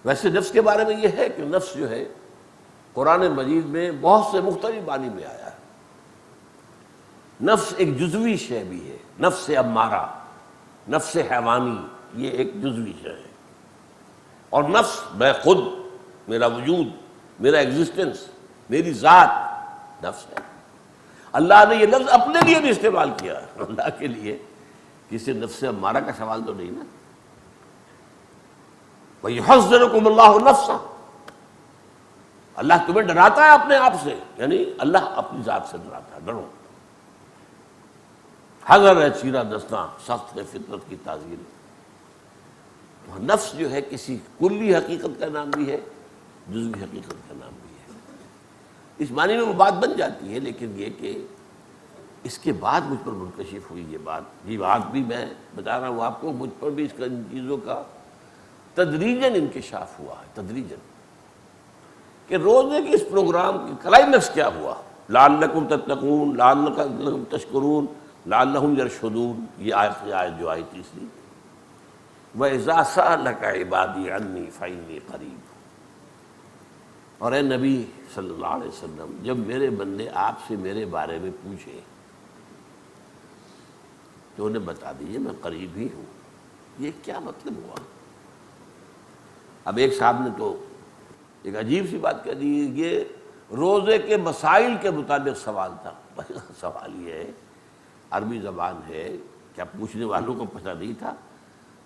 ویسے نفس کے بارے میں یہ ہے کہ نفس جو ہے قرآن مجید میں بہت سے مختلف معنی میں آیا ہے۔ نفس ایک جزوی شے بھی ہے، نفس امارہ، نفس حیوانی، یہ ایک جزوی شے ہے۔ اور نفس میں خود، میرا وجود، میرا ایگزسٹنس، میری ذات نفس ہے۔ اللہ نے یہ لفظ اپنے لیے بھی استعمال کیا، اللہ کے لیے کسی نفس امارہ کا سوال تو نہیں نا۔ وَيُحَذِّرُكُمُ اللَّهُ نَفْسَهُ، اللہ تمہیں ڈراتا ہے اپنے آپ سے، یعنی اللہ اپنی ذات سے ڈراتا ہے، ڈرو۔ حذر ہے چیرا دستاں، سخت ہے فطرت کی تعزیر۔ نفس جو ہے کسی کلی حقیقت کا نام بھی ہے، جزوی حقیقت کا نام بھی ہے۔ اس معنی میں وہ بات بن جاتی ہے، لیکن یہ کہ اس کے بعد مجھ پر منکشف ہوئی یہ بات بھی میں بتا رہا ہوں آپ کو، مجھ پر بھی اس کا ان چیزوں کا تدریجاً انکشاف ہوا ہے، تدریجاً، کہ روزے کے اس پروگرام کی کلائمیکس کیا ہوا۔ لعلکم تتقون، لعلکم تشکرون، لعلہم یرشدون، یہ آیت جو آئی تیسری۔ وَإِذَا سَأَلَكَ عِبَادِي عَنِّي فَإِنِّي قَرِيبٌ، اور اے نبی صلی اللہ علیہ وسلم، جب میرے بندے آپ سے میرے بارے میں پوچھیں تو انہیں بتا دیجئے میں قریب ہی ہوں۔ یہ کیا مطلب ہوا؟ اب ایک صاحب نے تو ایک عجیب سی بات کہہ دی، یہ روزے کے مسائل کے مطابق سوال تھا۔ سوال یہ ہے، عربی زبان ہے، کیا پوچھنے والوں کو پتہ نہیں تھا؟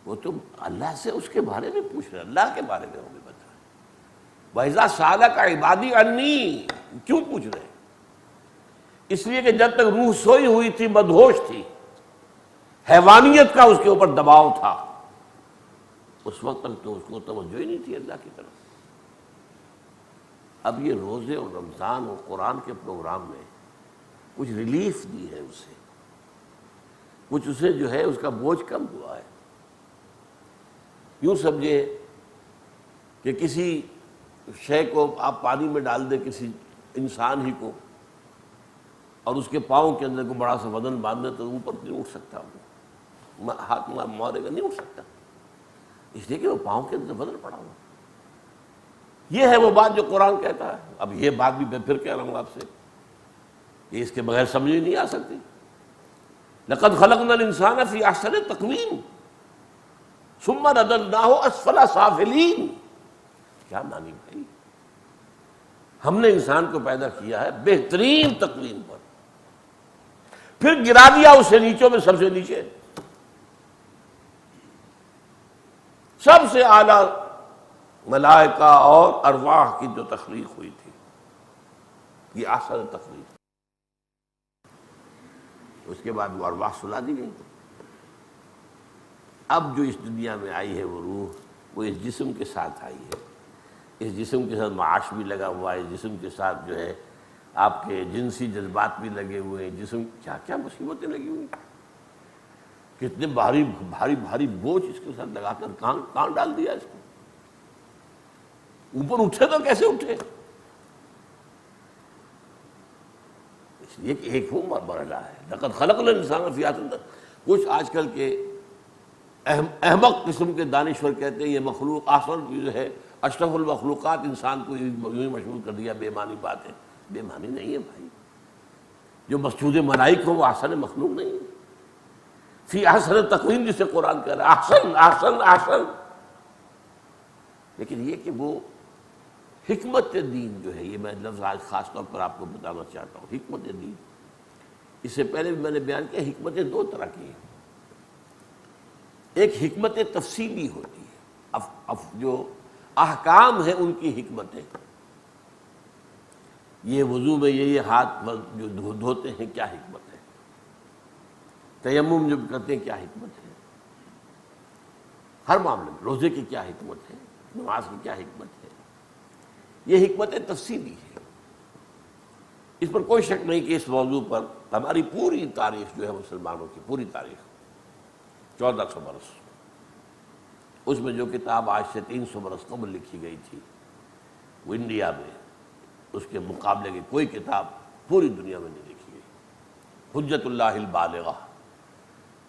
وہ تو اللہ سے اس کے بارے میں پوچھ رہے، اللہ کے بارے میں ہمیں بتا۔ وَإِذَا سَأَلَكَ عِبَادِي عَنِّي، کیوں پوچھ رہے؟ اس لیے کہ جب تک روح سوئی ہوئی تھی، مدہوش تھی، حیوانیت کا اس کے اوپر دباؤ تھا، اس وقت تک تو اس کو توجہ ہی نہیں تھی اللہ کی طرف۔ اب یہ روزے اور رمضان اور قرآن کے پروگرام میں کچھ ریلیف دی ہے اسے، کچھ اسے جو ہے اس کا بوجھ کم ہوا ہے۔ یوں سمجھے کہ کسی شے کو آپ پانی میں ڈال دیں، کسی انسان ہی کو، اور اس کے پاؤں کے اندر کو بڑا سا وزن باندھ دیں تو اوپر نہیں اٹھ سکتا، ہاتھ مارے گا، نہیں اٹھ سکتا، اس لیے کہ وہ پاؤں کے اندر وزن پڑا ہوا۔ یہ ہے وہ بات جو قرآن کہتا ہے۔ اب یہ بات بھی میں پھر کہہ رہا ہوں آپ سے، کہ اس کے بغیر سمجھ ہی نہیں آ سکتی۔ لَقَدْ خَلَقْنَا الْإِنسَانَ فِي أَحْسَنِ تَقْوِيمٍ ثُمَّ رَدَدْنَاهُ أَسْفَلَ سَافِلِينَ۔ کیا معنی بھائی؟ ہم نے انسان کو پیدا کیا ہے بہترین تقویم پر، پھر گرا دیا اسے نیچوں میں، سب سے نیچے، سب سے اعلیٰ ملائکہ اور ارواح کی جو تخلیق ہوئی تھی، یہ احسن تخلیق۔ اس کے بعد وہ ارواح سلا دی گئی۔ اب جو اس دنیا میں آئی ہے وہ روح، وہ اس جسم کے ساتھ آئی ہے، اس جسم کے ساتھ معاش بھی لگا ہوا ہے، اس جسم کے ساتھ جو ہے آپ کے جنسی جذبات بھی لگے ہوئے ہیں، جسم کیا کیا مصیبتیں لگی ہوئی، کتنے بھاری بھاری بھاری بوجھ اس کے ساتھ لگا کر کہاں ڈال دیا اس کو۔ اوپر اٹھے تو کیسے اٹھے؟ اس لیے کہ ایک وہ مرحلہ ہے۔ لقد خلقنا الانسان فی احسن تقویم۔ کچھ آج کل کے احمق قسم کے دانشور کہتے ہیں یہ مخلوق احسن جو ہے، اشرف المخلوقات، انسان کو یوں ہی مشہور کر دیا، بے معنی بات ہے۔ بے معنی نہیں ہے بھائی، جو مسجود ملائک ہو وہ احسن مخلوق نہیں ہے۔ فی احسن تقویم جسے قرآن کہہ رہا ہے، احسن احسن احسن۔ لیکن یہ کہ وہ حکمت دین جو ہے، یہ میں لفظ آج خاص طور پر آپ کو بتانا چاہتا ہوں، حکمت دین۔ اس سے پہلے بھی میں نے بیان کیا، حکمتیں دو طرح کی ہیں۔ ایک حکمت تفصیلی ہوتی ہے، جو احکام ہیں ان کی حکمتیں، یہ وضو میں یہ ہاتھ جو دھوتے ہیں کیا حکمت ہے، تیمم جو کرتے ہیں کیا حکمت ہے، ہر معاملے میں روزے کی کیا حکمت ہے، نماز کی کیا حکمت ہے، یہ حکمت تفصیلی ہے۔ اس پر کوئی شک نہیں کہ اس موضوع پر ہماری پوری تاریخ جو ہے مسلمانوں کی پوری تاریخ 1400 برس، اس میں جو کتاب آج سے 300 برس قبل لکھی گئی تھی وہ انڈیا میں، اس کے مقابلے کی کوئی کتاب پوری دنیا میں نہیں لکھی گئی۔ حجت اللہ البالغہ،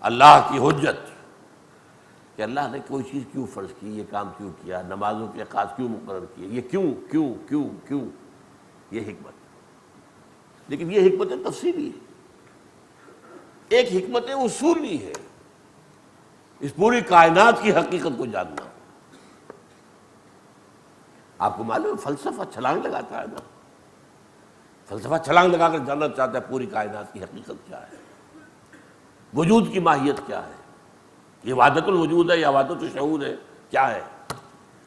اللہ کی حجت، کہ اللہ نے کوئی چیز کیوں فرض کی، یہ کام کیوں کیا، نمازوں کے اوقات کیوں مقرر کیے، یہ کیوں کیوں کیوں کیوں، یہ حکمت۔ لیکن یہ حکمت تفصیلی ہے، ایک حکمت اصولی ہے، اس پوری کائنات کی حقیقت کو جاننا۔ آپ کو معلوم ہے فلسفہ چھلانگ لگاتا ہے نا، فلسفہ چھلانگ لگا کر جاننا چاہتا ہے پوری کائنات کی حقیقت کیا ہے، وجود کی ماہیت کیا ہے، یہ وحدت الوجود ہے یا وحدت الشعور ہے، کیا ہے۔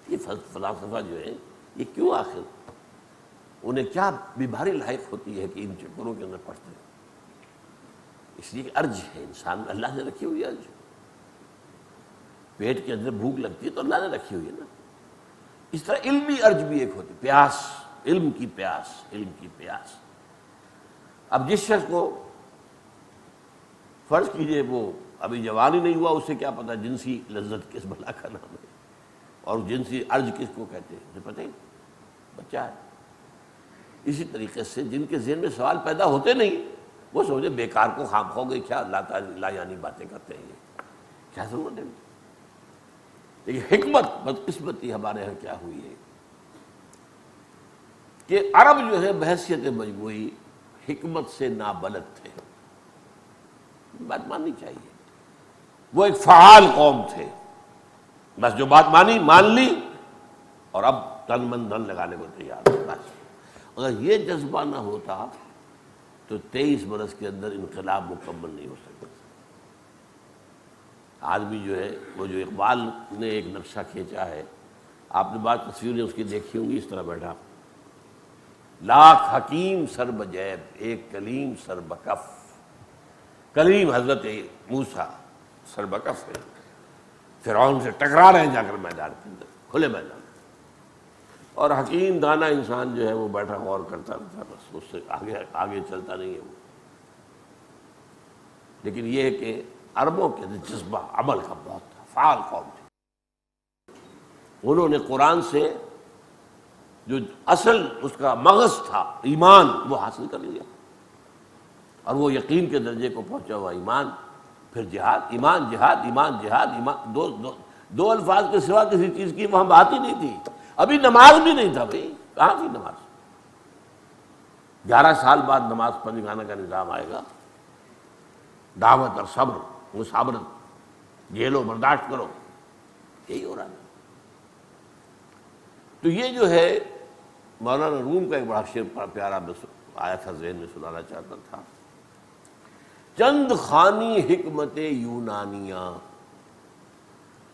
یہ فلاسفہ جو ہے یہ کیوں آخر انہیں کیا بیماری لاحق ہوتی ہے کہ ان چکروں کے اندر پڑتے ہیں؟ اس لیے کہ ارج ہے، انسان اللہ نے رکھی ہوئی ارج، پیٹ کے اندر بھوک لگتی ہے تو اللہ نے رکھی ہوئی ہے نا۔ اس طرح علمی ارج بھی ایک ہوتی، پیاس، علم کی پیاس، علم کی پیاس۔ اب جس شخص کو فرض کیجئے وہ ابھی جوان ہی نہیں ہوا، اسے کیا پتا جنسی لذت کس بلا کا نام ہے اور جنسی ارج کس کو کہتے ہیں، اسے پتہ ہی بچہ ہے۔ اسی طریقے سے جن کے ذہن میں سوال پیدا ہوتے نہیں، وہ سمجھے بیکار کو خام خو گئی، کیا لا یعنی باتیں کرتے ہیں، یہ کیا ضرورت ہے۔ لیکن حکمت بدقسمتی ہمارے یہاں کیا ہوئی ہے کہ عرب جو ہے بحیثیت مجموعی حکمت سے نابلد تھے، بات ماننی چاہیے۔ وہ ایک فعال قوم تھے، بس جو بات مانی مان لی اور اب تن من دھن لگانے کو تیار ہے بس۔ اگر یہ جذبہ نہ ہوتا تو 23 برس کے اندر انقلاب مکمل نہیں ہو سکتا۔ آدمی جو ہے وہ جو اقبال نے ایک نقشہ کھینچا ہے، آپ نے بعض تصویریں اس کی دیکھی ہوں گی، اس طرح بیٹھا، لاکھ حکیم سر بجیب ایک کلیم سر بکف۔ کلیم حضرت موسیٰ سر بکف ہے، فرعون سے ٹکرا رہے ہیں جا کر میدان کے اندر، کھلے میدان، اور حکیم دانا انسان جو ہے وہ بیٹھا غور کرتا رہتا، بس اس سے آگے چلتا نہیں ہے وہ۔ لیکن یہ ہے کہ عربوں کے جذبہ عمل کا بہت تھا، فعال قوم تھی۔ انہوں نے قرآن سے جو اصل اس کا مغز تھا ایمان، وہ حاصل کر لیا، اور وہ یقین کے درجے کو پہنچا ہوا ایمان، پھر جہاد، ایمان جہاد، ایمان جہاد، ایمان، دو الفاظ کے سوا کسی چیز کی وہاں بات ہی نہیں تھی۔ ابھی نماز بھی نہیں تھا بھائی، کہاں تھی نماز؟ 11 سال بعد نماز پڑھانے کا نظام آئے گا، دعوت اور صبر، مصابرت، جھیلو برداشت کرو، یہی ہو رہا ہے۔ تو یہ جو ہے مولانا روم کا ایک بڑا شعر پیارا آیا تھا ذہن میں، سنانا چاہتا تھا۔ چند خانی حکمت یونانیاں،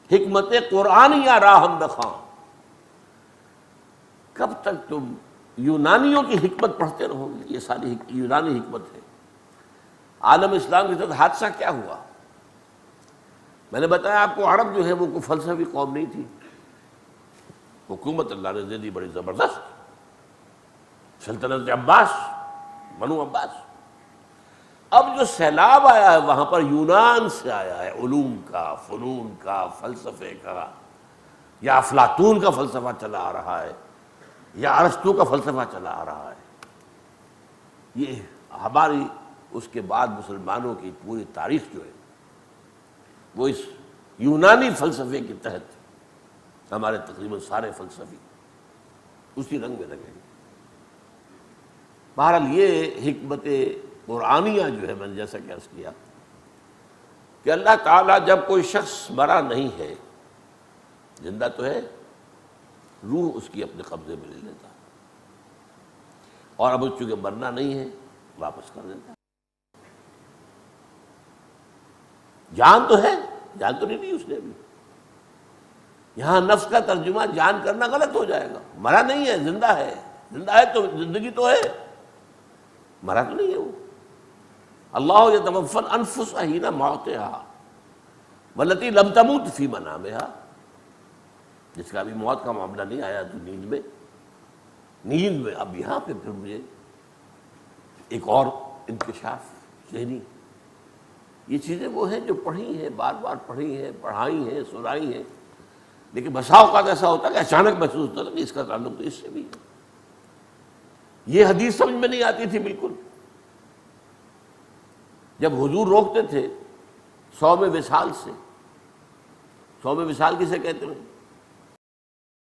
حکمت قرآنیاں راہم بخواں۔ کب تک تم یونانیوں کی حکمت پڑھتے رہو گے؟ یہ ساری یونانی حکمت ہے۔ عالم اسلام کے ساتھ حادثہ کیا ہوا؟ میں نے بتایا آپ کو، عرب جو ہے وہ کوئی فلسفی قوم نہیں تھی، حکومت اللہ نے دے دی بڑی زبردست، سلطنت عباس، بنو عباس۔ اب جو سیلاب آیا ہے وہاں پر یونان سے آیا ہے، علوم کا، فنون کا، فلسفے کا، یا افلاطون کا فلسفہ چلا آ رہا ہے، یا ارسطو کا فلسفہ چلا آ رہا ہے۔ یہ ہماری اس کے بعد مسلمانوں کی پوری تاریخ جو ہے وہ اس یونانی فلسفے کے تحت، ہمارے تقریباً سارے فلسفی اسی رنگ میں لگے ہیں۔ بہرحال یہ حکمت قرآنیہ جو ہے، میں نے جیسا کہ عرض کیا کہ اللہ تعالیٰ جب کوئی شخص مرا نہیں ہے، زندہ تو ہے، روح اس کی اپنے قبضے میں لے لیتا، اور اب چونکہ مرنا نہیں ہے واپس کر دیتا۔ جان تو ہے، جان تو نہیں دی اس نے ابھی۔ یہاں نفس کا ترجمہ جان کرنا غلط ہو جائے گا، مرا نہیں ہے، زندہ ہے، زندہ ہے تو زندگی تو ہے، مرا تو نہیں ہے وہ۔ اللہ یتوفی الانفس حین موتها والتی لم تمت فی منامها، جس کا ابھی موت کا معاملہ نہیں آیا تو نیند میں اب یہاں پہ پھر مجھے ایک اور انکشاف ذہنی، یہ چیزیں وہ ہیں جو پڑھی ہیں، بار بار پڑھی ہیں، پڑھائی ہیں، سنائی ہیں، لیکن بسا اوقات ایسا ہوتا ہے کہ اچانک محسوس ہوتا ہے کہ اس کا تعلق تو اس سے بھی ہے۔ یہ حدیث سمجھ میں نہیں آتی تھی بالکل، جب حضور روکتے تھے 100 وصال سے، سو میں مثال کسے کہتے ہیں؟